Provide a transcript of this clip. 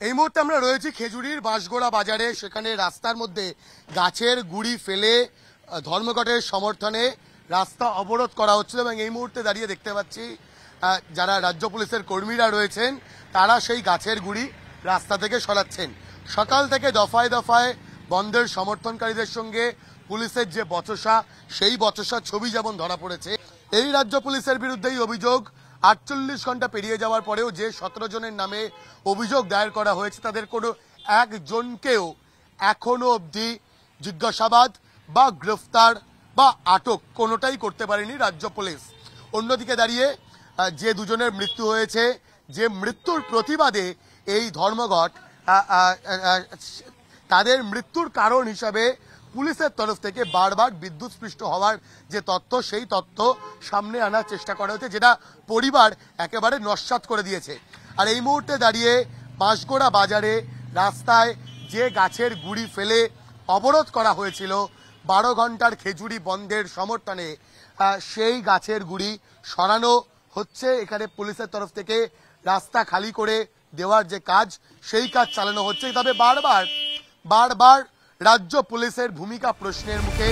এই মুহূর্তে আমরা রয়েছি খেজুরির বাঁশগোড়া বাজারে। সেখানে রাস্তার মধ্যে গাছের গুড়ি ফেলে ধর্মঘটের সমর্থনে রাস্তা অবরোধ করা হচ্ছিল এবং এই মুহূর্তে দাঁড়িয়ে দেখতে পাচ্ছি যারা রাজ্য পুলিশের কর্মীরা রয়েছেন তারা সেই গাছের গুড়ি রাস্তা থেকে সরাচ্ছেন। সকাল থেকে দফায় দফায় বন্ধের সমর্থনকারীদের সঙ্গে পুলিশের যে বচসা, সেই বচসার ছবি যেমন ধরা পড়েছে। এই রাজ্য পুলিশের বিরুদ্ধেই অভিযোগ, 48 ঘন্টা পেরিয়ে যাওয়ার পরেও যে 17 জনের নামে অভিযোগ দায়ের করা হয়েছে তাদের কোনো একজনকেও এখনো অবধি জিজ্ঞাসাবাদ বা গ্রেফতার বা আটক কোনোটাই করতে পারেনি রাজ্য পুলিশ। অন্যদিকে দাঁড়িয়ে যে দুজনের মৃত্যু হয়েছে, যে মৃত্যুর প্রতিবাদে এই ধর্মঘট, তাদের মৃত্যুর কারণ হিসাবে পুলিশের তরফ থেকে বারবার বিদ্যুৎস্পৃষ্ট হওয়ার যে তথ্য, সেই তথ্য সামনে আনার চেষ্টা করা হয়েছে, যেটা পরিবার একেবারে নস্যাৎ করে দিয়েছে। আর এই মুহূর্তে দাঁড়িয়ে বাঁশগোড়া বাজারে রাস্তায় যে গাছের গুড়ি ফেলে অবরোধ করা হয়েছিল 12 ঘন্টার খেজুরি বন্ধের সমর্থনে, সেই গাছের গুড়ি সরানো হচ্ছে। এখানে পুলিশের তরফ থেকে রাস্তা খালি করে দেওয়ার যে কাজ, সেই কাজ চালানো হচ্ছে। তবে বারবার রাজ্য পুলিশের ভূমিকা প্রশ্নের মুখে।